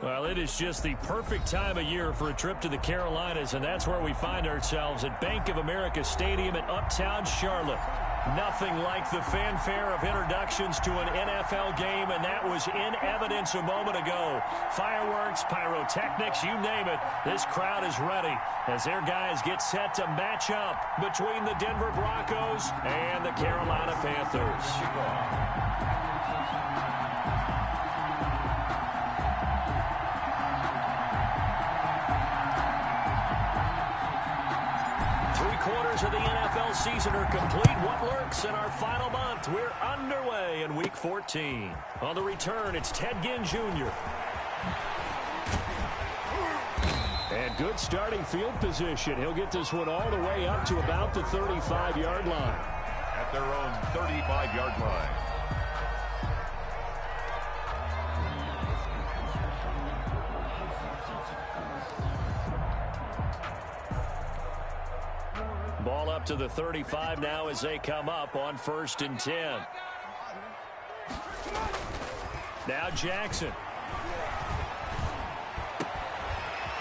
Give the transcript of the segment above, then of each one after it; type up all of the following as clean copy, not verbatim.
Well, it is just the perfect time of year for a trip to the Carolinas, and that's where we find ourselves at Bank of America Stadium in Uptown Charlotte. Nothing like the fanfare of introductions to an NFL game, and that was in evidence a moment ago. Fireworks, pyrotechnics, you name it, this crowd is ready as their guys get set to match up between the Denver Broncos and the Carolina Panthers. 3/4 of the NFL season are complete. What lurks in our final month? We're underway in Week 14. On the return, it's Ted Ginn Jr. And good starting field position. He'll get this one all the way up to about the 35-yard line. At their own 35-yard line. Ball up to the 35 now as they come up on 1st and 10. Now Jackson.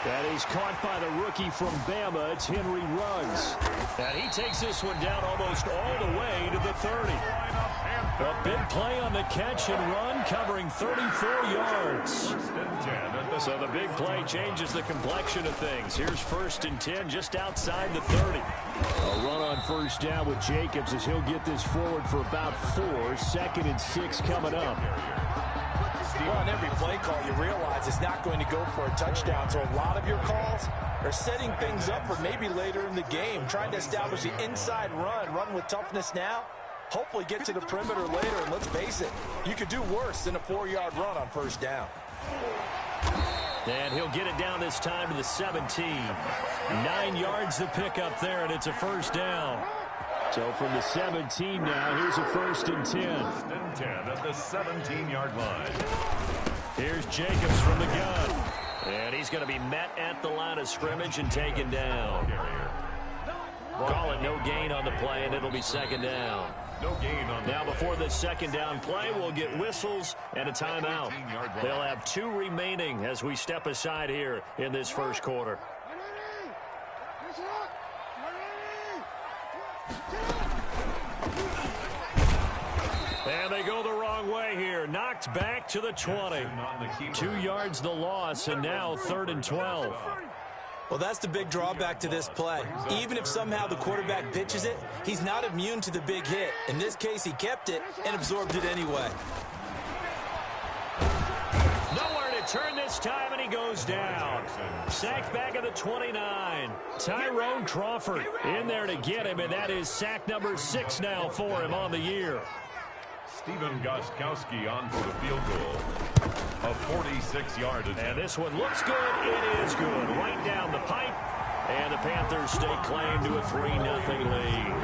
And he's caught by the rookie from Bama. It's Henry Ruggs. And he takes this one down almost all the way to the 30. A big play on the catch and run, covering 34 yards. So the big play changes the complexion of things. Here's 1st and 10 just outside the 30. A run on 1st down with Jacobs as he'll get this forward for about 4. 2nd and 6 coming up. Well, on every play call, you realize it's not going to go for a touchdown. So a lot of your calls are setting things up for maybe later in the game, trying to establish the inside run with toughness now, hopefully get to the perimeter later. And let's face it, you could do worse than a 4-yard run on 1st down. And he'll get it down this time to the 17. 9 yards to pick up there, and it's a 1st down. So from the 17 now, here's a 1st and 10. 1st and 10 at the 17-yard line. Here's Jacobs from the gun. And he's going to be met at the line of scrimmage and taken down. Call it no gain on the play, and it'll be 2nd down. No gain on the Now before this 2nd down play, we'll get whistles and a timeout. They'll have 2 remaining as we step aside here in this 1st quarter. And they go the wrong way here. Knocked back to the 20. 2 yards the loss, and now 3rd and 12. Well, that's the big drawback to this play. Even if somehow the quarterback pitches it, he's not immune to the big hit. In this case, he kept it and absorbed it anyway. Nowhere to turn this time, and he goes down. Sacked back at the 29. Tyrone Crawford in there to get him, and that is sack number 6 now for him on the year. Stephen Gostkowski on for the field goal. A 46-yard attempt. And this one looks good. It is good. Right down the pipe. And the Panthers stake claim to a 3-0 lead.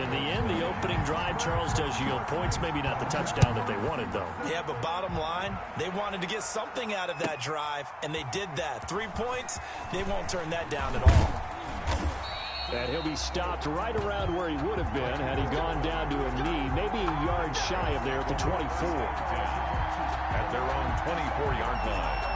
In the end, the opening drive, Charles, does yield points. Maybe not the touchdown that they wanted, though. Yeah, but bottom line, they wanted to get something out of that drive, and they did that. 3 points, they won't turn that down at all. And he'll be stopped right around where he would have been had he gone down to a knee, maybe a yard shy of there at the 24. At their own 24-yard line.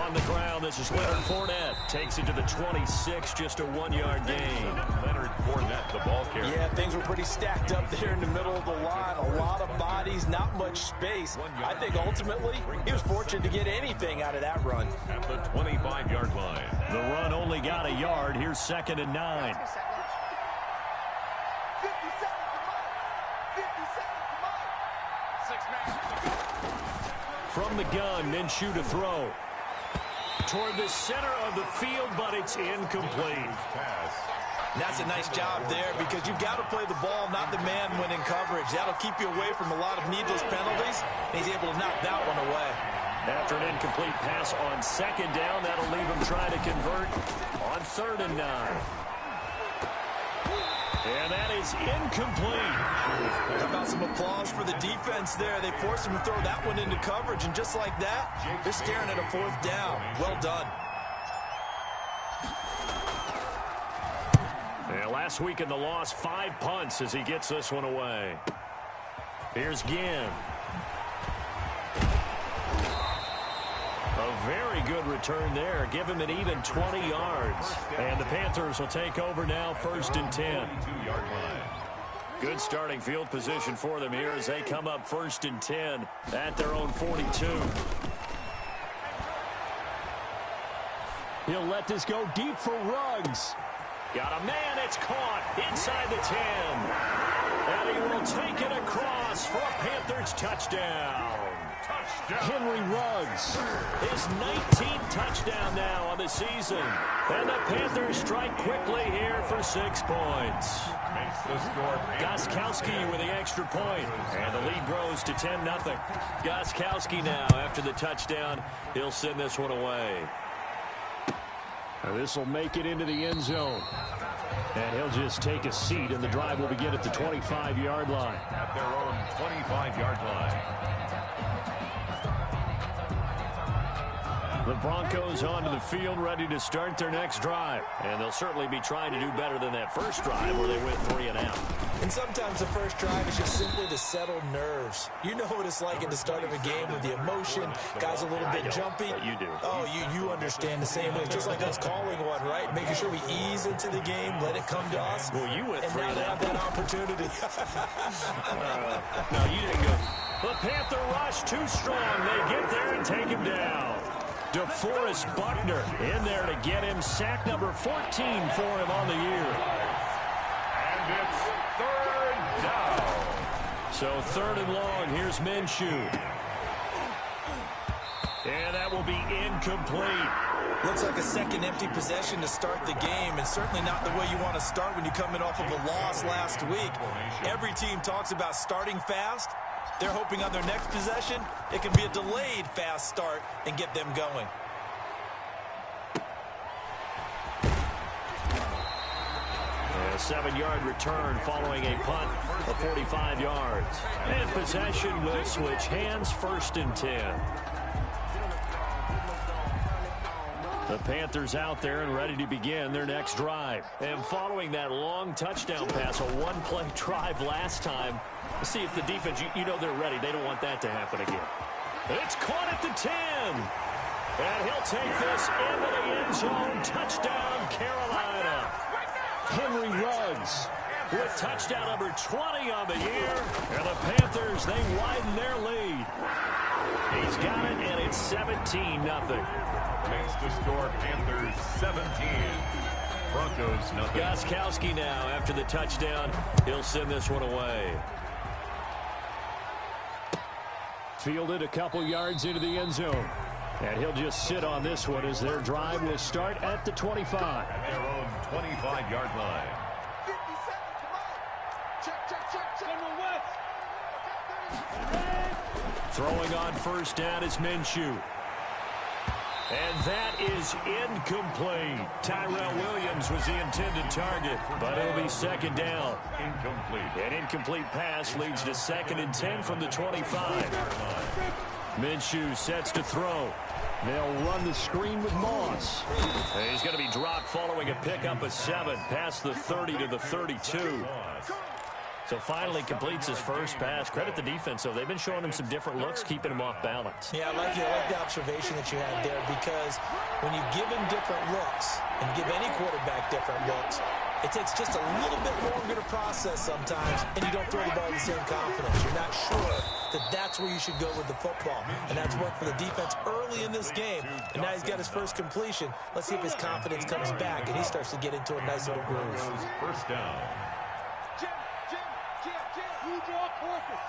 On the ground, this is Leonard Fournette. Takes it to the 26, just a 1-yard gain. Leonard Fournette, the ball carrier. Yeah, things were pretty stacked up there in the middle of the line. A lot of bodies, not much space. I think ultimately he was fortunate to get anything out of that run. At the 25-yard line. The run only got a yard. Here's 2nd and 9. From the gun, Minshew to throw. Toward the center of the field, but it's incomplete. That's a nice job there because you've got to play the ball, not the man when in coverage. That'll keep you away from a lot of needless penalties. He's able to knock that one away. After an incomplete pass on 2nd down, that'll leave him trying to convert on 3rd and 9. And that is incomplete. How about some applause for the defense there? They forced him to throw that one into coverage, and just like that, they're staring at a 4th down. Well done. And last week in the loss, 5 punts as he gets this one away. Here's Ginn. A very good return there. Give him an even 20 yards. And the Panthers will take over now, 1st and 10. Good starting field position for them here as they come up 1st and 10 at their own 42. He'll let this go deep for Ruggs. Got a man, it's caught inside the 10. And he will take it across for a Panthers touchdown. Henry Ruggs, his 19th touchdown now on the season. And the Panthers strike quickly here for 6 points. Gostkowski with the extra point. And the lead grows to 10-0. Gostkowski now after the touchdown. He'll send this one away. This will make it into the end zone. And he'll just take a seat, and the drive will begin at the 25-yard line. At their own 25-yard line. The Broncos onto the field, ready to start their next drive. And they'll certainly be trying to do better than that first drive where they went 3 and out. And sometimes the first drive is just simply to settle nerves. You know what it's like at the start of a game with the emotion. Guys a little bit jumpy. You do. Oh, you understand the same way. Just like us calling one, right? Making sure we ease into the game, let it come to us. Well, you went 3 and now they have that opportunity. No, you didn't go. The Panther rush too strong. They get there and take him down. DeForest Buckner in there to get him. Sack number 14 for him on the year. And it's 3rd down. So 3rd and long. Here's Minshew. And that will be incomplete. Looks like a second empty possession to start the game, and certainly not the way you want to start when you're coming off of a loss last week. Every team talks about starting fast. They're hoping on their next possession, it can be a delayed fast start and get them going. A 7-yard return following a punt of 45 yards. And possession will switch hands, 1st and 10. The Panthers out there and ready to begin their next drive. And following that long touchdown pass, a one-play drive last time, let's see if the defense, you know they're ready. They don't want that to happen again. It's caught at the 10. And he'll take this into the end zone. Touchdown, Carolina. Henry Ruggs with touchdown number 20 on the year. And the Panthers, they widen their lead. He's got it, and it's 17-0. Makes the score Panthers 17. Broncos nothing. Gostkowski now after the touchdown. He'll send this one away. Fielded a couple yards into the end zone. And he'll just sit on this one as their drive will start at the 25. At their own 25-yard line. 57, come on. Check. Throwing on 1st down is Minshew. And that is incomplete. Tyrell Williams was the intended target, but it'll be 2nd down. Incomplete. An incomplete pass leads to 2nd and 10 from the 25. Minshew sets to throw. They'll run the screen with Moss. And he's going to be dropped following a pickup of 7 past the 30 to the 32. So finally completes his first pass. Credit the defense, though. They've been showing him some different looks, keeping him off balance. Yeah, I like the observation that you had there, because when you give him different looks and give any quarterback different looks, it takes just a little bit longer to process sometimes, and you don't throw the ball with the same confidence. You're not sure that that's where you should go with the football, and that's worked for the defense early in this game, and now he's got his first completion. Let's see if his confidence comes back, and he starts to get into a nice little groove. 1st down. Jim, you draw focus.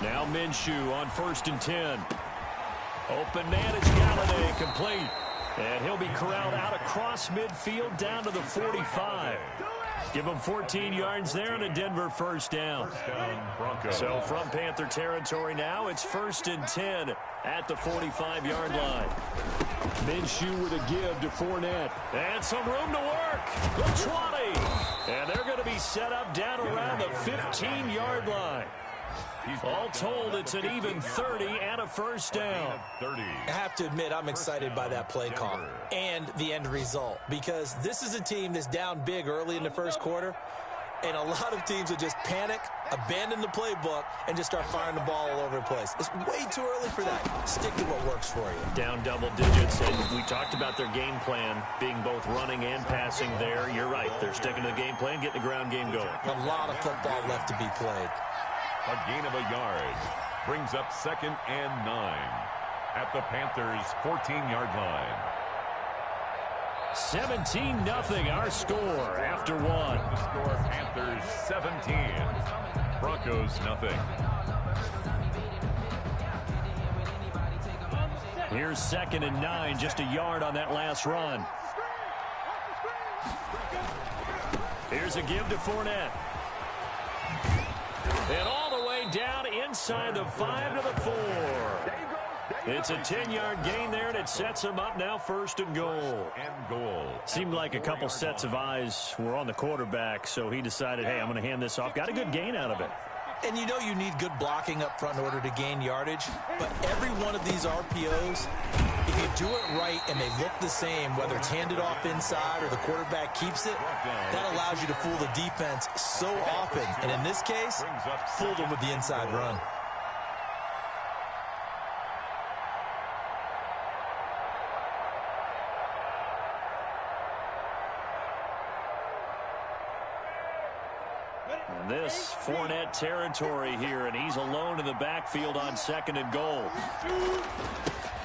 Now Minshew on 1st and 10. Open man, it's Galladay, complete. And he'll be corralled out across midfield down to the 45. Give him 14 yards there and a Denver 1st down. Broncos. So from Panther territory now, it's 1st and 10 at the 45-yard line. Minshew with a give to Fournette. And some room to work. The 20. And they're going to be set up down around the 15-yard line. All told, it's an even 30 and a first down. I have to admit, I'm excited by that play call and the end result, because this is a team that's down big early in the first quarter, and a lot of teams will just panic, abandon the playbook, and just start firing the ball all over the place. It's way too early for that. Stick to what works for you. Down double digits, and we talked about their game plan being both running and passing there. You're right. They're sticking to the game plan, getting the ground game going. A lot of football left to be played. A gain of a yard brings up 2nd and 9 at the Panthers' 14-yard line. 17-0 our score after one. The score, Panthers 17, Broncos nothing. Here's 2nd and 9, just a yard on that last run. Here's a give to Fournette. And all the way down inside the 5 to the 4. It's a 10-yard gain there, and it sets him up now 1st and goal. Seemed like a couple sets of eyes were on the quarterback, so he decided, hey, I'm going to hand this off. Got a good gain out of it. And you know you need good blocking up front in order to gain yardage, but every one of these RPOs, if you do it right and they look the same, whether it's handed off inside or the quarterback keeps it, that allows you to fool the defense so often. And in this case, fooled them with the inside run. And this Fournette territory here, and he's alone in the backfield on 2nd and goal.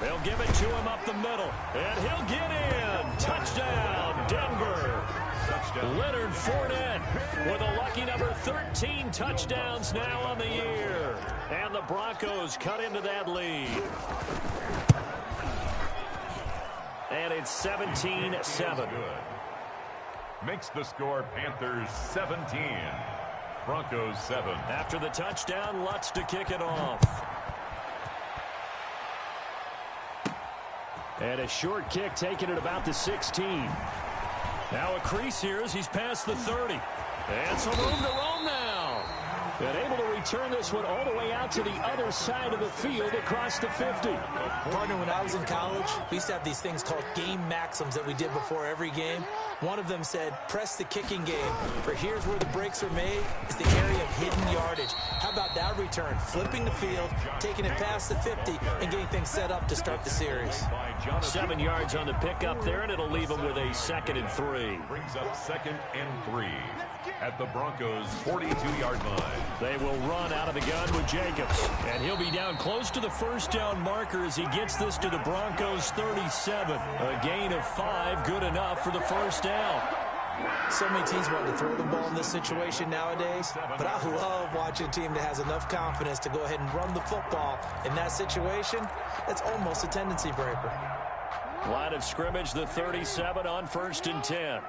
They'll give it to him up the middle, and he'll get in. Touchdown, Denver. Leonard Fournette with a lucky number 13 touchdowns now on the year. And the Broncos cut into that lead. And it's 17-7. Makes the score Panthers 17, Broncos 7. After the touchdown, Lutz to kick it off. And a short kick taken at about the 16. Now a crease here as he's past the 30. And some room to roam now. And able to return this one all the way out to the other side of the field across the 50. Partner, when I was in college, we used to have these things called game maxims that we did before every game. One of them said, press the kicking game, for here's where the breaks are made. It's the area of hidden yardage. How about that return? Flipping the field, taking it past the 50, and getting things set up to start the series. 7 yards on the pickup there, and it'll leave him with a 2nd and 3. Brings up 2nd and 3 at the Broncos' 42-yard line. They will run out of the gun with Jacobs, and he'll be down close to the first down marker as he gets this to the Broncos' 37. A gain of 5, good enough for the first down. So many teams want to throw the ball in this situation nowadays, but I love watching a team that has enough confidence to go ahead and run the football. In that situation, it's almost a tendency breaker. Line of scrimmage, the 37 on 1st and 10.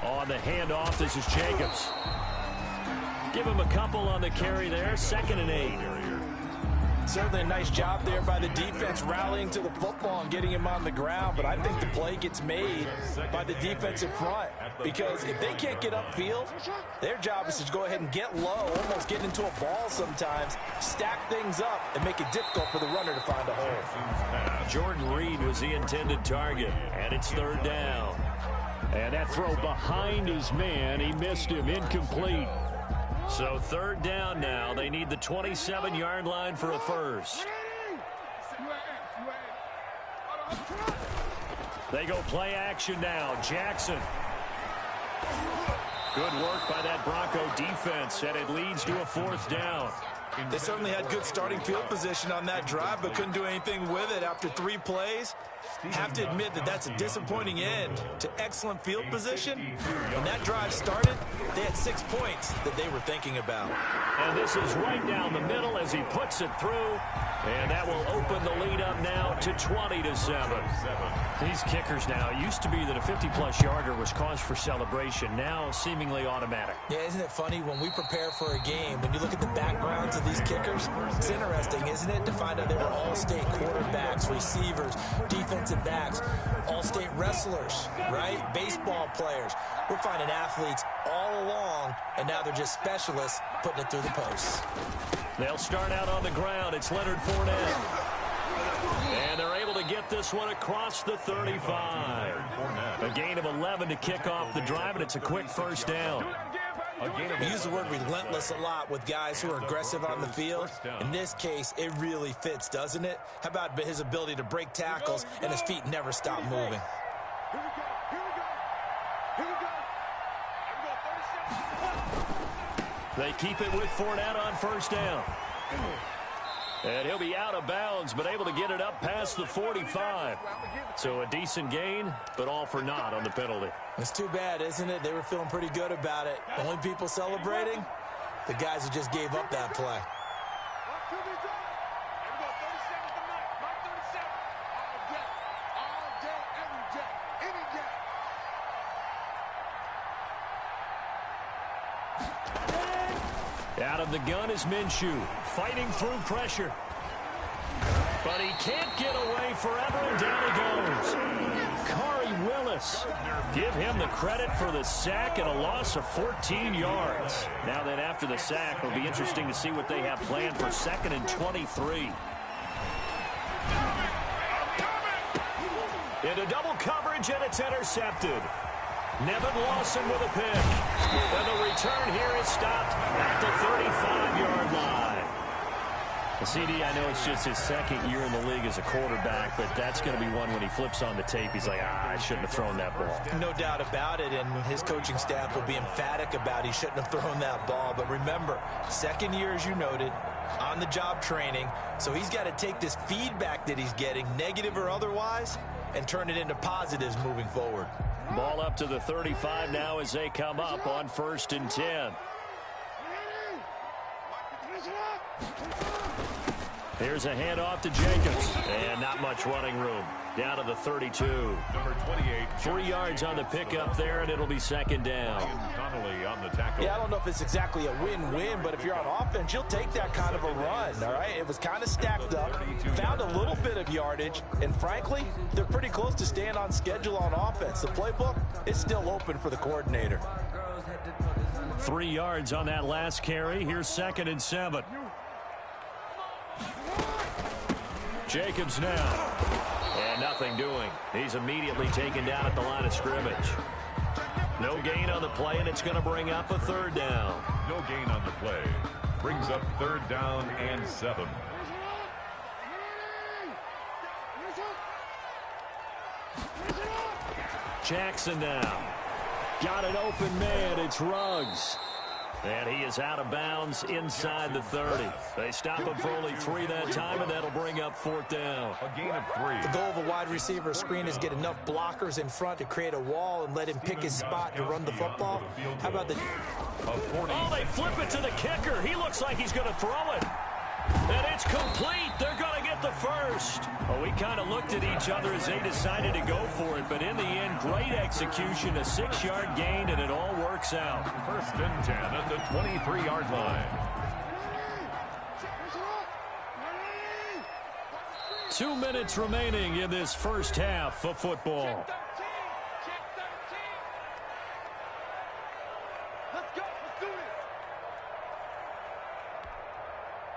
On the handoff, this is Jacobs. Give him a couple on the carry there, 2nd and 8. Certainly a nice job there by the defense rallying to the football and getting him on the ground, but I think the play gets made by the defensive front, because if they can't get upfield, their job is to go ahead and get low, almost get into a ball sometimes, stack things up, and make it difficult for the runner to find a hole. Jordan Reed was the intended target, and it's 3rd down. And that throw behind his man, he missed him, incomplete. So 3rd down now. They need the 27-yard line for a first. They go play action now. Jackson. Good work by that Bronco defense, and it leads to a 4th down. They certainly had good starting field position on that drive, but couldn't do anything with it after 3 plays. Have to admit that that's a disappointing end to excellent field position. When that drive started, they had 6 points that they were thinking about. And this is right down the middle as he puts it through. And that will open the lead up now to 20-7. These kickers now, it used to be that a 50-plus yarder was cause for celebration. Now seemingly automatic. Yeah, isn't it funny when we prepare for a game, when you look at the backgrounds of these kickers, it's interesting, isn't it, to find out they were all-state quarterbacks, receivers, defensive backs, all-state wrestlers, right? Baseball players. We're finding athletes all along, and now they're just specialists putting it through the posts. They'll start out on the ground. It's Leonard Fournette. And they're able to get this one across the 35. A gain of 11 to kick off the drive, and it's a quick first down. We use the word relentless a lot with guys who are aggressive on the field. In this case, it really fits, doesn't it? How about his ability to break tackles and his feet never stop moving? They keep it with Fournette on first down. And he'll be out of bounds, but able to get it up past the 45. So a decent gain, but all for naught on the penalty. It's too bad, isn't it? They were feeling pretty good about it. The only people celebrating, the guys who just gave up that play. Out of the gun is Minshew, fighting through pressure. But he can't get away forever, and down he goes. Khari Willis. Give him the credit for the sack and a loss of 14 yards. Now then, after the sack, it'll be interesting to see what they have planned for 2nd and 23. Into double coverage, and it's intercepted. Nevin Lawson with a pick. And the return here is stopped at the 35-yard line. The CD, I know it's just his 2nd year in the league as a quarterback, but that's going to be one when he flips on the tape. He's like, I shouldn't have thrown that ball. No doubt about it, and his coaching staff will be emphatic about he shouldn't have thrown that ball. But remember, 2nd year, as you noted, on-the-job training, so he's got to take this feedback that he's getting, negative or otherwise, and turn it into positives moving forward. Ball up to the 35 now as they come up on 1st and 10. Here's a handoff to Jacobs. And not much running room. Down to the 32. Number 28. 3 yards on the pickup there, and it'll be 2nd down. Connolly on the tackle. Yeah, I don't know if it's exactly a win-win, but if you're on offense, you'll take that kind of a run, all right? It was kind of stacked up, found a little bit of yardage, and frankly, they're pretty close to staying on schedule on offense. The playbook is still open for the coordinator. 3 yards on that last carry. Here's 2nd and 7. Jacobs now. And nothing doing. He's immediately taken down at the line of scrimmage. No gain on the play, and it's going to bring up a 3rd down. No gain on the play. Brings up 3rd down and 7. Jackson now. Got an open man. It's Ruggs. And he is out of bounds inside the 30. They stop him for only 3 that time, and that'll bring up 4th down. A gain of 3. The goal of a wide receiver screen is get enough blockers in front to create a wall and let him pick his spot to run the football. How about the... Oh, they flip it to the kicker. He looks like he's going to throw it. And it's complete. They're going to get the first. Well, we kind of looked at each other as they decided to go for it. But in the end, great execution, a 6-yard gain, and it all works out. 1st and 10 at the 23-yard line. 2 minutes remaining in this first half of football.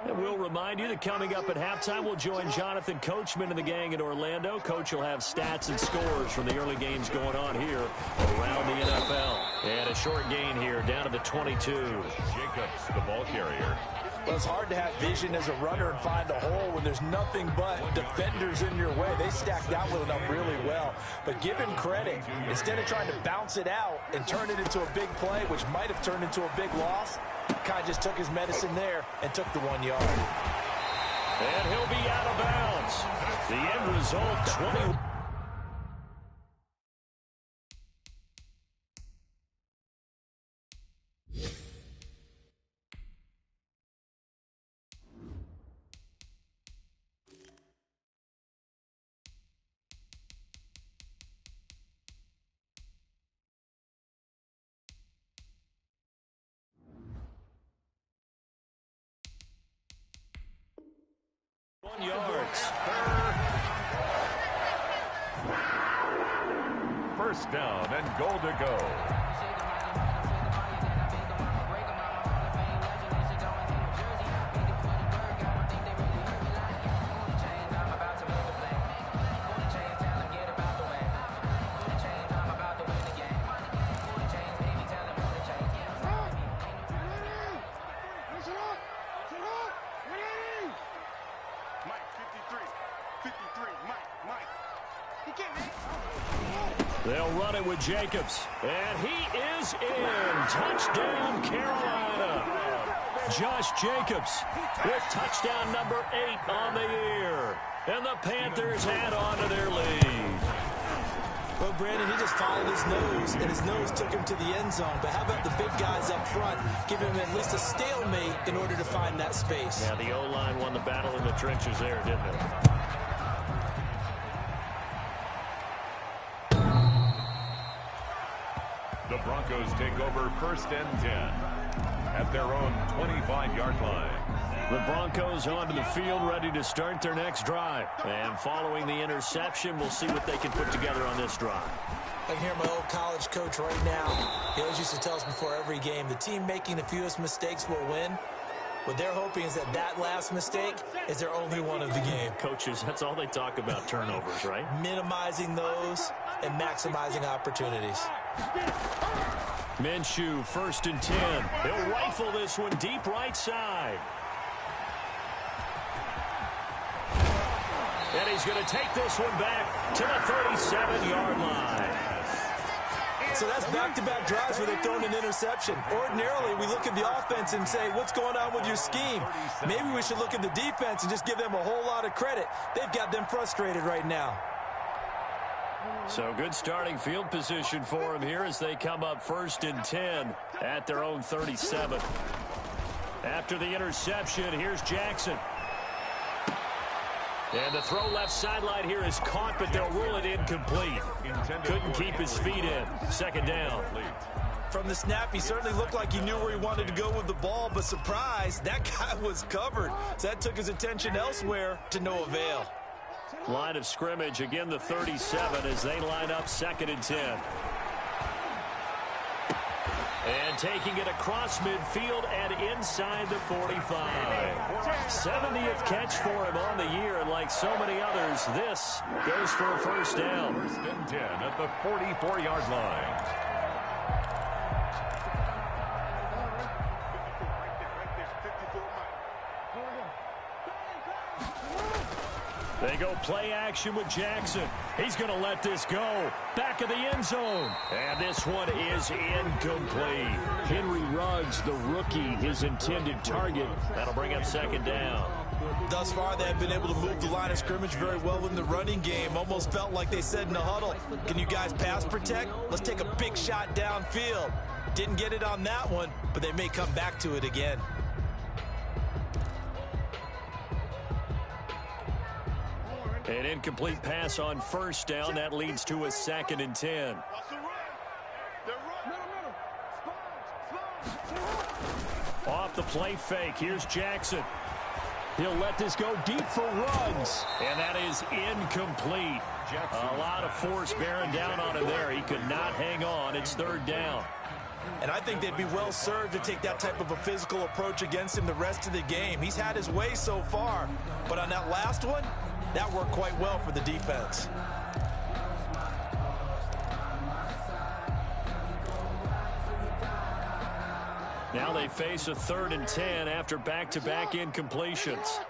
And we'll remind you that coming up at halftime, we'll join Jonathan Coachman and the gang in Orlando. Coach will have stats and scores from the early games going on here around the NFL. And a short gain here down to the 22. Jacobs, the ball carrier. Well, it's hard to have vision as a runner and find a hole when there's nothing but defenders in your way. They stacked that one up really well. But give him credit. Instead of trying to bounce it out and turn it into a big play, which might have turned into a big loss, kind of just took his medicine there and took the 1 yard. And he'll be out of bounds. The end result, 20. first down and goal to go. They'll run it with Jacobs. And he is in. Touchdown, Carolina. Josh Jacobs with touchdown number 8 on the year. And the Panthers add on to their lead. Well, Brandon, he just followed his nose, and his nose took him to the end zone. But how about the big guys up front, giving him at least a stalemate in order to find that space? Yeah, the O-line won the battle in the trenches there, didn't it? The Broncos take over first and 10 at their own 25-yard line. The Broncos onto the field, ready to start their next drive. And following the interception, we'll see what they can put together on this drive. I can hear my old college coach right now. He always used to tell us before every game, the team making the fewest mistakes will win. What they're hoping is that last mistake is their only one of the game. Coaches, that's all they talk about, turnovers, right? Minimizing those and maximizing opportunities. Minshew, first and 10. He'll rifle this one deep right side. And he's going to take this one back to the 37-yard line. So that's back-to-back drives where they've thrown an interception. Ordinarily, we look at the offense and say, what's going on with your scheme? Maybe we should look at the defense and just give them a whole lot of credit. They've got them frustrated right now. So good starting field position for them here as they come up first and 10 at their own 37. After the interception, here's Jackson. And the throw left sideline here is caught, but they'll rule it incomplete. Couldn't keep his feet in. Second down. From the snap, he certainly looked like he knew where he wanted to go with the ball, but surprise, that guy was covered. So that took his attention elsewhere to no avail. Line of scrimmage, again the 37 as they line up second and 10. And taking it across midfield and inside the 45. 70th catch for him on the year, and like so many others, this goes for a first down. First and 10 at the 44-yard line. They go play action with Jackson. He's going to let this go. Back of the end zone. And this one is incomplete. Henry Ruggs, the rookie, his intended target. That'll bring up second down. Thus far, they have been able to move the line of scrimmage very well in the running game. Almost felt like they said in the huddle, can you guys pass protect? Let's take a big shot downfield. Didn't get it on that one, but they may come back to it again. An incomplete pass on first down. That leads to a second and 10. Off the play fake. Here's Jackson. He'll let this go deep for Ruggs. And that is incomplete. A lot of force bearing down on him there. He could not hang on. It's third down. And I think they'd be well served to take that type of a physical approach against him the rest of the game. He's had his way so far. But on that last one, that worked quite well for the defense. Now they face a third and 10 after back-to-back incompletions.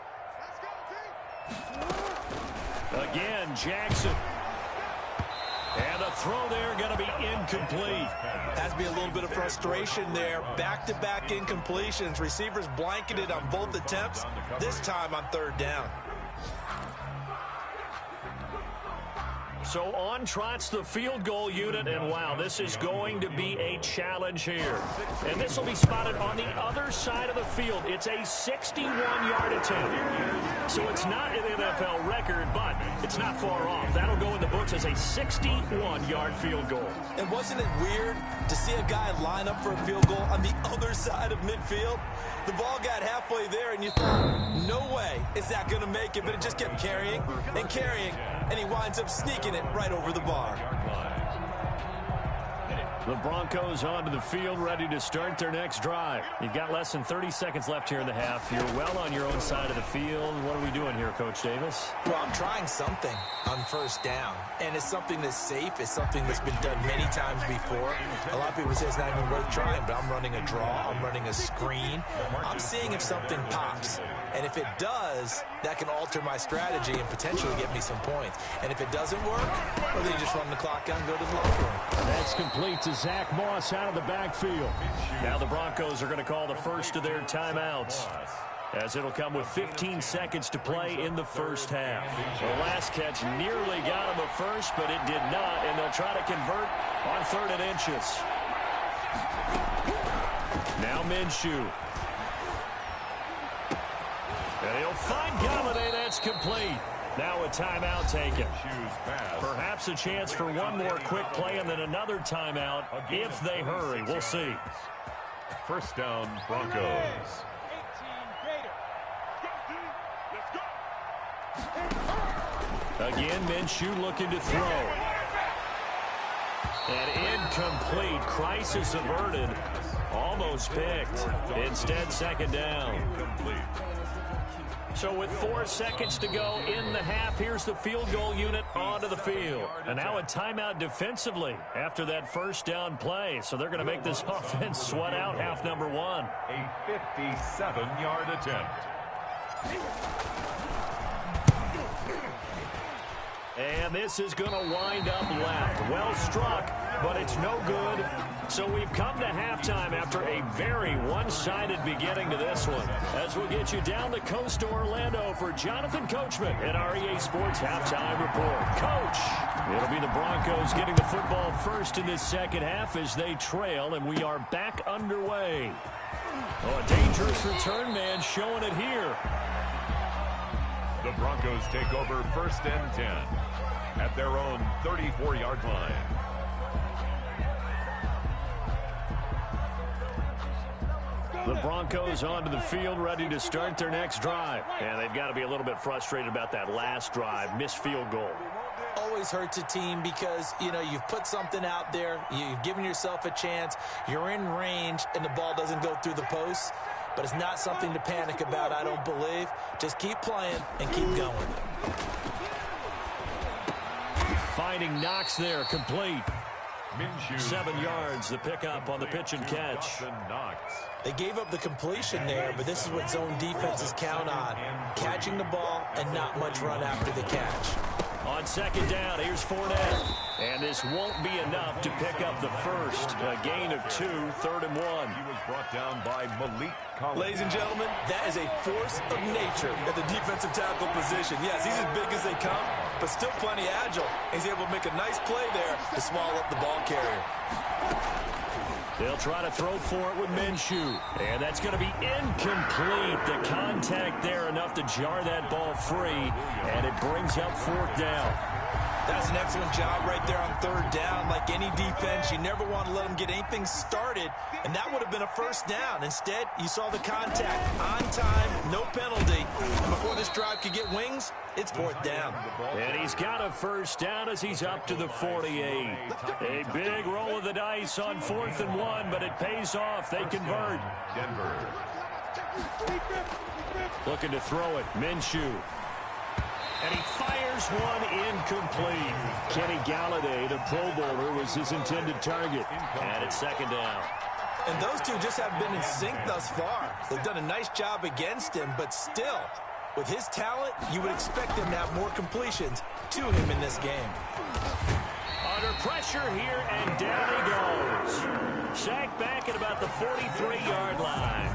Again, Jackson. And the throw there going to be incomplete. Has to be a little bit of frustration there. Back-to-back incompletions. Receivers blanketed on both attempts, this time on third down. So on trots the field goal unit, and wow, this is going to be a challenge here. And this will be spotted on the other side of the field. It's a 61-yard attempt. So it's not an NFL record, but it's not far off. That'll go in the books as a 61-yard field goal. And wasn't it weird to see a guy line up for a field goal on the other side of midfield? The ball got halfway there, and you thought, no way is that going to make it, but it just kept carrying and carrying, and he winds up sneaking it right over the bar. The Broncos onto the field, ready to start their next drive. You've got less than 30 seconds left here in the half. You're well on your own side of the field. What are we doing here, Coach Davis? Well, I'm trying something on first down, and it's something that's safe. It's something that's been done many times before. A lot of people say it's not even worth trying, but I'm running a draw. I'm running a screen. I'm seeing if something pops. And if it does, that can alter my strategy and potentially get me some points. And if it doesn't work, well, then you just run the clock out and go to the locker room. That's complete to Zach Moss out of the backfield. Now the Broncos are going to call the first of their timeouts, as it'll come with 15 seconds to play in the first half. The last catch nearly got him a first, but it did not, and they'll try to convert on 3rd and inches. Now Minshew. And he'll find Galladay. That's complete. Now a timeout taken. Perhaps a chance for one more quick play and then another timeout if they hurry. We'll see. First down, Broncos. Again, Minshew looking to throw. And incomplete. Crisis averted. Almost picked. Instead, 2nd down. So with 4 seconds to go in the half, here's the field goal unit onto the field. And now a timeout defensively after that first down play. So they're going to make this offense sweat out half number 1. A 57-yard attempt. And this is going to wind up left. Well struck, but it's no good. So we've come to halftime after a very one-sided beginning to this one. As we'll get you down the coast to Orlando for Jonathan Coachman at our EA Sports Halftime Report. Coach, it'll be the Broncos getting the football first in this second half as they trail, and we are back underway. Oh, a dangerous return man showing it here. The Broncos take over 1st and 10 at their own 34-yard line. The Broncos onto the field, ready to start their next drive. And they've got to be a little bit frustrated about that last drive, missed field goal. Always hurts a team because, you know, you've put something out there, you've given yourself a chance, you're in range, and the ball doesn't go through the posts. But it's not something to panic about, I don't believe. Just keep playing and keep going. Finding Knox there, complete. 7 yards, the pickup on the pitch and catch. They gave up the completion there, but this is what zone defenses count on. Catching the ball and not much run after the catch. On 2nd down, here's Fournette. And this won't be enough to pick up the first. A gain of 2, 3rd and 1. He was brought down by Malik Collins. Ladies and gentlemen, that is a force of nature at the defensive tackle position. Yes, he's as big as they come, but still plenty agile. He's able to make a nice play there to swallow up the ball carrier. They'll try to throw for it with Minshew. And that's going to be incomplete. The contact there enough to jar that ball free. And it brings up 4th down. That's an excellent job right there on 3rd down. Like any defense, you never want to let them get anything started. And that would have been a first down. Instead, you saw the contact on time, no penalty. And before this drive could get wings, it's 4th down. And he's got a first down as he's up to the 48. A big roll of the dice on 4th and 1, but it pays off. They convert. Denver. Looking to throw it. Minshew. And he fires one incomplete. Kenny Galladay, the Pro Bowler, was his intended target. And it's 2nd down. And those two just haven't been in sync thus far. They've done a nice job against him, but still, with his talent, you would expect him to have more completions to him in this game. Under pressure here, and down he goes. Sacked back at about the 43-yard line.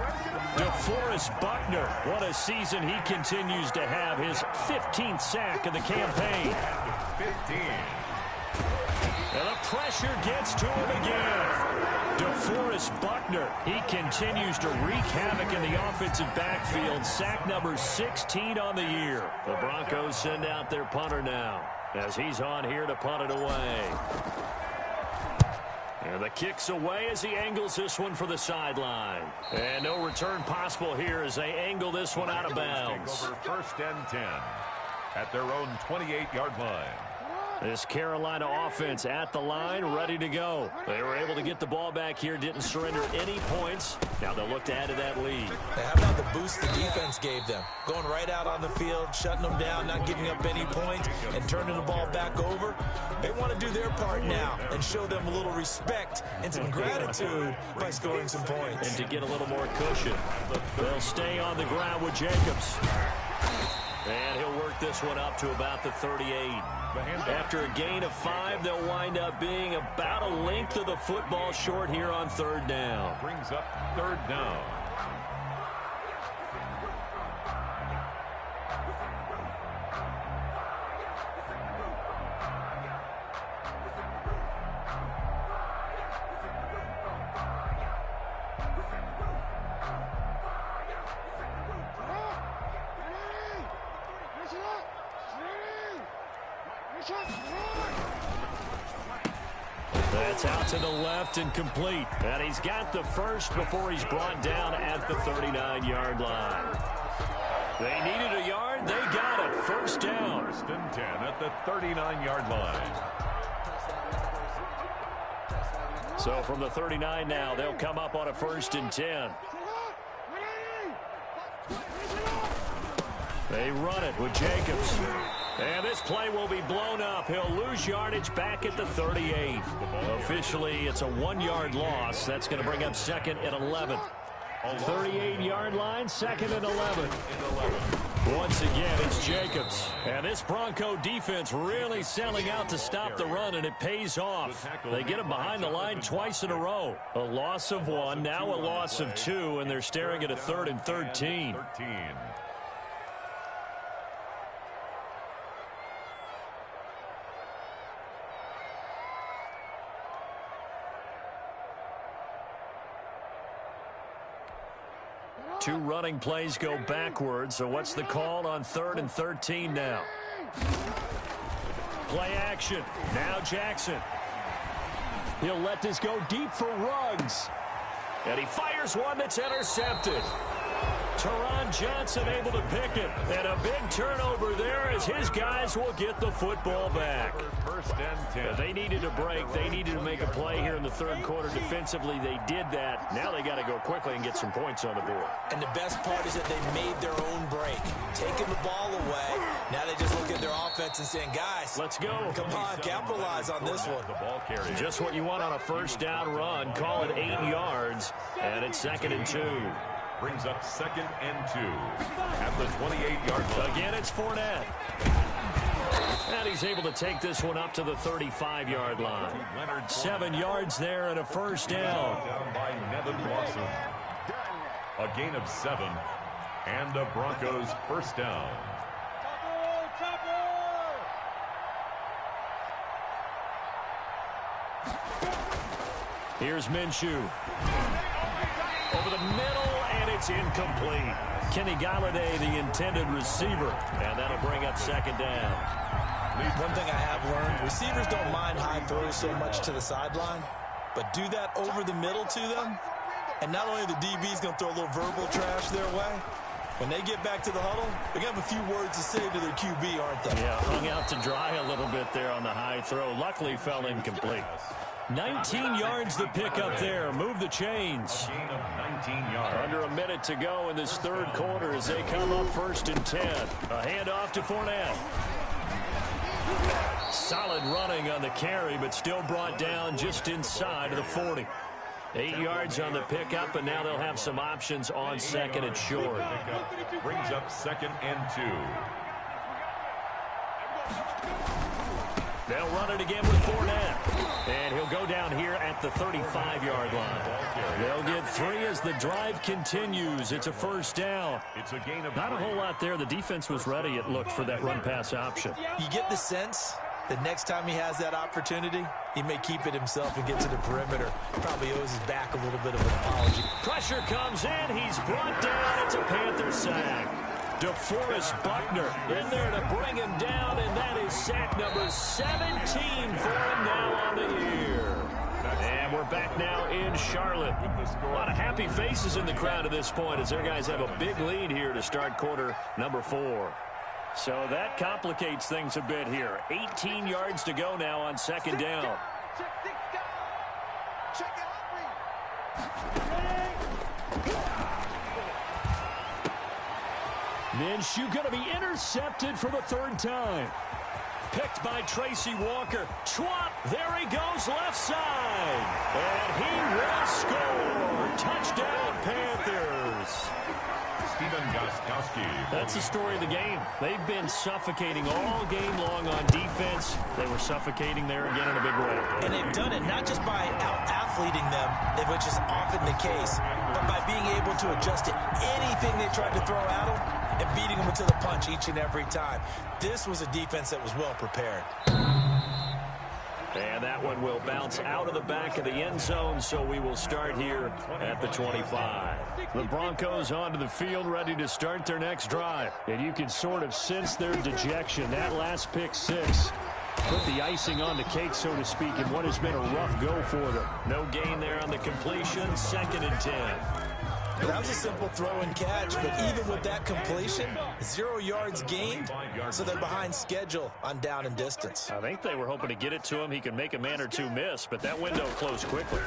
DeForest Buckner, what a season he continues to have. His 15th sack of the campaign. 15. And the pressure gets to him again. DeForest Buckner, he continues to wreak havoc in the offensive backfield. Sack number 16 on the year. The Broncos send out their punter now, as he's on here to punt it away. And the kick's away as he angles this one for the sideline. And no return possible here as they angle this one out of bounds. Over 1st and 10 at their own 28-yard line. This Carolina offense at the line, ready to go. They were able to get the ball back here, didn't surrender any points. Now they'll look to add to that lead. How about the boost the defense gave them? Going right out on the field, shutting them down, not giving up any points, and turning the ball back over. They want to do their part now and show them a little respect and some gratitude by scoring some points. And to get a little more cushion, they'll stay on the ground with Jacobs. And he'll work this one up to about the 38. After a gain of 5, they'll wind up being about a length of the football short here on 3rd down. Brings up 3rd down. That's out to the left and complete. And he's got the first before he's brought down at the 39-yard line. They needed a yard. They got it. 1st down. 1st and 10 at the 39-yard line. So from the 39 now, they'll come up on a 1st and 10. They run it with Jacobs. And this play will be blown up. He'll lose yardage back at the 38. Officially, it's a 1-yard loss. That's going to bring up 2nd and 11. 38-yard line, 2nd and 11. Once again, it's Jacobs. And this Bronco defense really selling out to stop the run, and it pays off. They get him behind the line twice in a row. A loss of 1, now a loss of 2, and they're staring at a 3rd and 13. 2 running plays go backwards. So what's the call on 3rd and 13 now? Play action. Now Jackson. He'll let this go deep for Ruggs. And he fires one that's intercepted. Teron Johnson able to pick it. And a big turnover there as his guys will get the football back. 1st and 10. They needed a break. They needed to make a play here in the 3rd quarter defensively. They did that. Now they got to go quickly and get some points on the board. And the best part is that they made their own break. Taking the ball away. Now they just look at their offense and saying, guys, let's go. Come on, capitalize on this one. The ball carrier. Just what you want on a 1st down run. Call it 8 yards. And it's 2nd and 2. Brings up 2nd and 2 at the 28-yard line. Again, it's Fournette. And he's able to take this one up to the 35-yard line. 7 yards there and a 1st down. Down by Nevin Lawson. A gain of 7 and the Broncos 1st down. Here's Minshew. Over the middle, and it's incomplete. Kenny Galladay, the intended receiver, and that'll bring up 2nd down. One thing I have learned, receivers don't mind high throws so much to the sideline, but do that over the middle to them, and not only the DB's going to throw a little verbal trash their way, when they get back to the huddle, they're going to have a few words to say to their QB, aren't they? Yeah, hung out to dry a little bit there on the high throw. Luckily, fell incomplete. 19 yards the pick up there. Move the chains. Gain of 19 yards. Under a minute to go in this 3rd quarter as they come up 1st and 10. A handoff to Fournette. Solid running on the carry, but still brought down just inside of the 40. 8 yards on the pickup, and now they'll have some options on 2nd and short. Brings up 2nd and 2. They'll run it again with Fournette. And he'll go down here at the 35-yard line. They'll get 3 as the drive continues. It's a 1st down. It's a gain of Not a whole lot there. The defense was ready, it looked, for that run-pass option. You get the sense that next time he has that opportunity, he may keep it himself and get to the perimeter. Probably owes his back a little bit of an apology. Pressure comes in. He's brought down. It's a Panther sack. DeForest Buckner in there to bring him down, and that is sack number 17 for him now on the year. And we're back now in Charlotte. A lot of happy faces in the crowd at this point as their guys have a big lead here to start quarter number 4. So that complicates things a bit here. 18 yards to go now on second down. Minshew going to be intercepted for the third time. Picked by Tracy Walker. Schwab, there he goes left side. And he will score. Touchdown, Panthers. Stephen Gostkowski. That's the story of the game. They've been suffocating all game long on defense. They were suffocating there again in a big way. And they've done it not just by out-athleting them, which is often the case, but by being able to adjust to anything they tried to throw at them and beating them into the punch each and every time. This was a defense that was well prepared. And that one will bounce out of the back of the end zone, so we will start here at the 25. The Broncos onto the field, ready to start their next drive. And you can sort of sense their dejection. That last pick six put the icing on the cake, so to speak, in what has been a rough go for them. No gain there on the completion, 2nd and 10. That was a simple throw and catch, but even with that completion, 0 yards gained, so they're behind schedule on down and distance. I think they were hoping to get it to him. He could make a man or two miss, but that window closed quickly.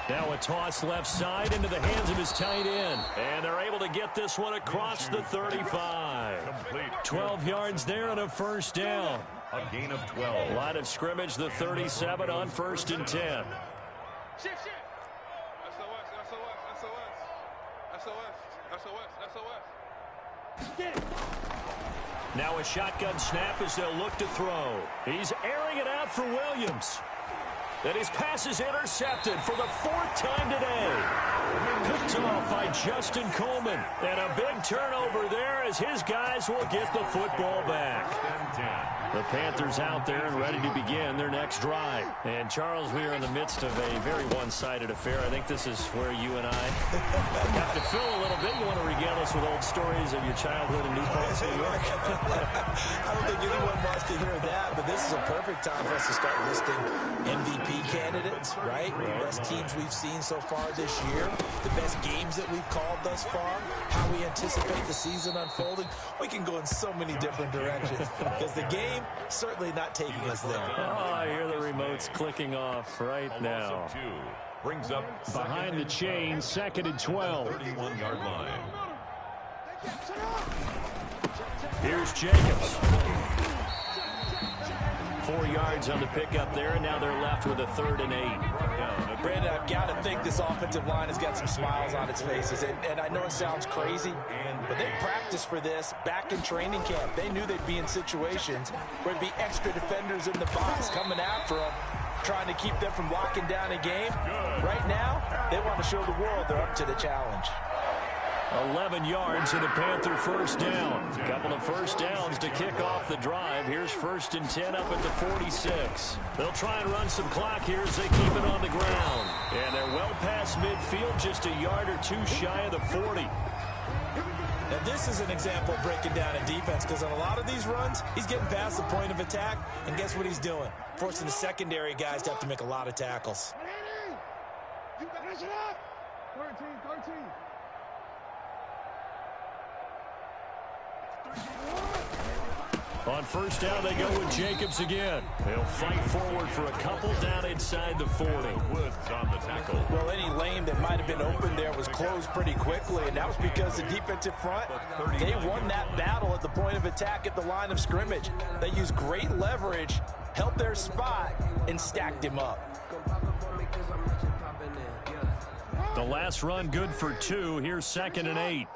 Now a toss left side into the hands of his tight end. And they're able to get this one across the 35. 12 yards there and a first down. A gain of 12. Line of scrimmage, the 37 on 1st and 10. Shift. SOS. Now a shotgun snap as they'll look to throw. He's airing it out for Williams. And his pass is intercepted for the 4th time today. Picked off by Justin Coleman. And a big turnover there as his guys will get the football back. The Panthers out there and ready to begin their next drive. And, Charles, we are in the midst of a very one-sided affair. I think this is where you and I have to fill a little bit. You want to regale us with old stories of your childhood in New Paltz, New York? I don't think anyone wants to hear that, but this is a perfect time for us to start listing MVP candidates, right? The best teams we've seen so far this year, the best games that we've called thus far, how we anticipate the season unfolding. We can go in so many different directions because the game certainly not taking us there. Oh, I hear the remotes clicking off right now. Brings up behind the chain, 2nd and 12. 31-yard line. Here's Jacobs. 4 yards on the pickup there, and now they're left with a 3rd and 8. Brandon, I've got to think this offensive line has got some smiles on its faces. And I know it sounds crazy, but they practiced for this back in training camp. They knew they'd be in situations where there'd be extra defenders in the box coming after them, trying to keep them from locking down a game. Right now, they want to show the world they're up to the challenge. 11 yards and a Panther first down. A couple of first downs to kick off the drive. Here's 1st and 10 up at the 46. They'll try and run some clock here as they keep it on the ground. And they're well past midfield, just a yard or two shy of the 40. Now, this is an example of breaking down a defense because on a lot of these runs, he's getting past the point of attack, and guess what he's doing? Forcing the secondary guys to have to make a lot of tackles. You guys it up. 13. On first down, they go with Jacobs again. They'll fight forward for a couple down inside the 40. Woods on the tackle. Well, any lane that might have been open there was closed pretty quickly, and that was because the defensive front, they won that battle at the point of attack at the line of scrimmage. They used great leverage, held their spot, and stacked him up. The last run good for 2. Here's 2nd and 8.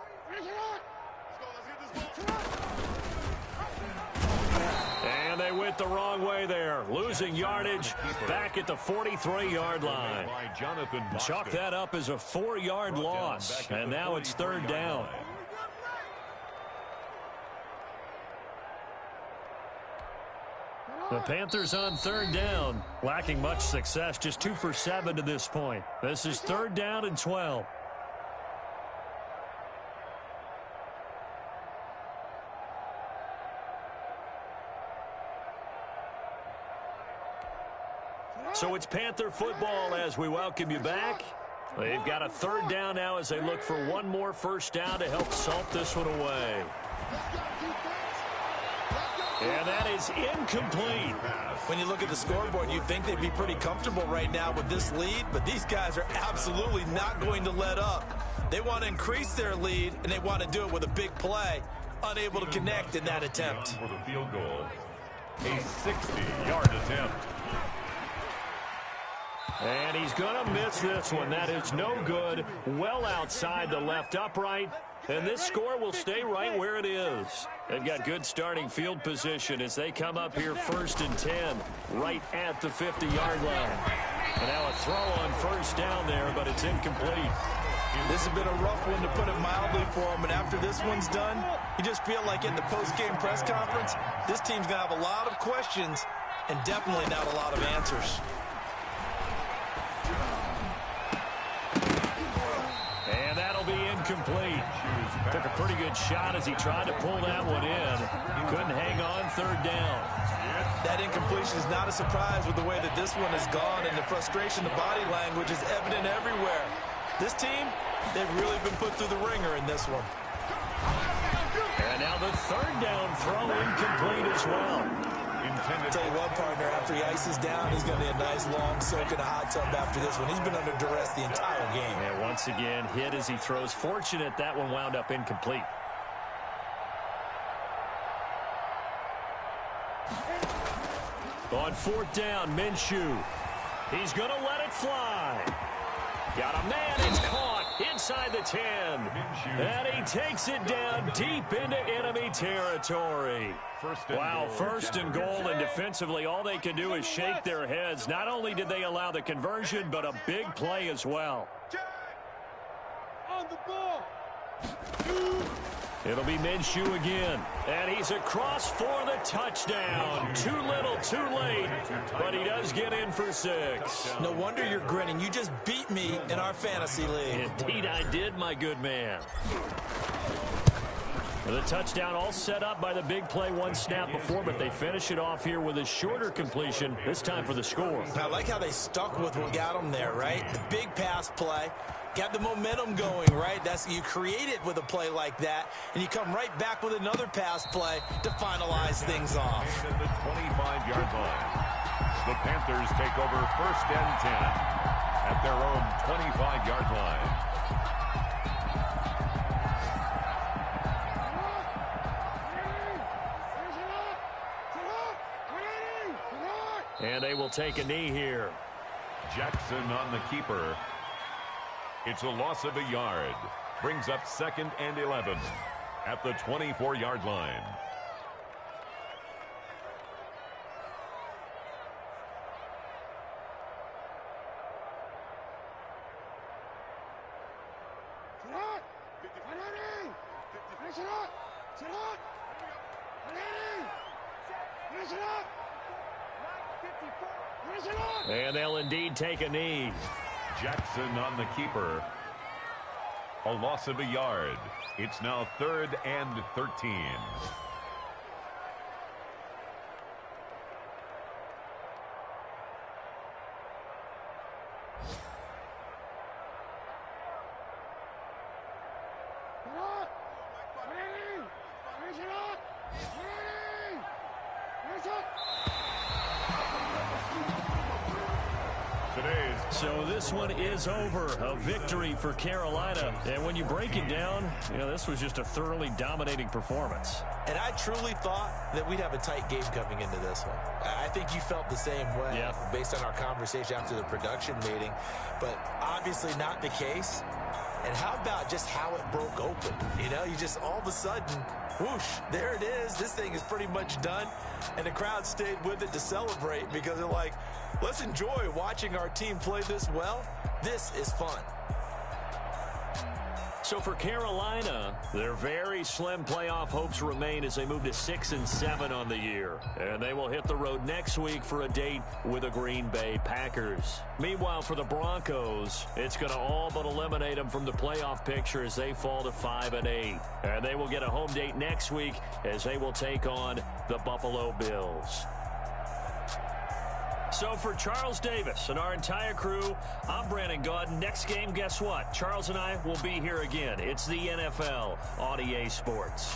And they went the wrong way there. Losing yardage back at the 43-yard line. Chalk that up as a 4-yard loss. And now it's 3rd down. The Panthers on 3rd down. Lacking much success. Just 2 for 7 to this point. This is 3rd down and 12. So it's Panther football as we welcome you back. They've got a third down now as they look for one more first down to help salt this one away. And that is incomplete. When you look at the scoreboard, you'd think they'd be pretty comfortable right now with this lead, but these guys are absolutely not going to let up. They want to increase their lead, and they want to do it with a big play. Unable to connect in that attempt. For the field goal, a 60-yard attempt. And he's going to miss this one. That is no good. Well outside the left upright. And this score will stay right where it is. They've got good starting field position as they come up here 1st and 10, right at the 50-yard line. And now a throw on first down there, but it's incomplete. This has been a rough one, to put it mildly, for him. And after this one's done, you just feel like in the post-game press conference, this team's going to have a lot of questions and definitely not a lot of answers. And that'll be incomplete. Took a pretty good shot as he tried to pull that one in. Couldn't hang on third down. That incompletion is not a surprise with the way that this one has gone, and the frustration, the body language is evident everywhere. This team, they've really been put through the ringer in this one. And now the third down throw incomplete as well. I'll tell you what, partner, after he ices down, he's going to need a nice long soak in a hot tub after this one. He's been under duress the entire game. And once again, hit as he throws. Fortunate that one wound up incomplete. On 4th down, Minshew. He's going to let it fly. Got a man, it's caught inside the 10. And he takes it down deep into enemy territory. Wow, 1st and goal, and defensively all they can do is shake their heads. Not only did they allow the conversion, but a big play as well. On the ball. It'll be Minshew again, and he's across for the touchdown. Too little, too late, but he does get in for 6. No wonder you're grinning. You just beat me in our fantasy league. Indeed I did, my good man. The touchdown all set up by the big play one snap before, but they finish it off here with a shorter completion, this time for the score. I like how they stuck with what got them there, right? The big pass play. Got the momentum going, right? You create it with a play like that, and you come right back with another pass play to finalize things off. At the 25-yard line, the Panthers take over 1st and 10 at their own 25-yard line. And they will take a knee here. Jackson on the keeper. It's a loss of a yard. Brings up 2nd and 11 at the 24-yard line. And they'll indeed take a knee. Jackson on the keeper. A loss of a yard. It's now 3rd and 13. So this one is over. A victory for Carolina. And when you break it down, this was just a thoroughly dominating performance. And I truly thought that we'd have a tight game coming into this one. I think you felt the same way based on our conversation after the production meeting. But obviously not the case. And how about just how it broke open? You just all of a sudden, whoosh, there it is. This thing is pretty much done. And the crowd stayed with it to celebrate because they're like, let's enjoy watching our team play this well. This is fun. So for Carolina, their very slim playoff hopes remain as they move to 6-7 on the year. And they will hit the road next week for a date with the Green Bay Packers. Meanwhile, for the Broncos, it's going to all but eliminate them from the playoff picture as they fall to 5-8. And they will get a home date next week as they will take on the Buffalo Bills. So for Charles Davis and our entire crew, I'm Brandon Gaudin. Next game, guess what? Charles and I will be here again. It's the NFL on EA Sports.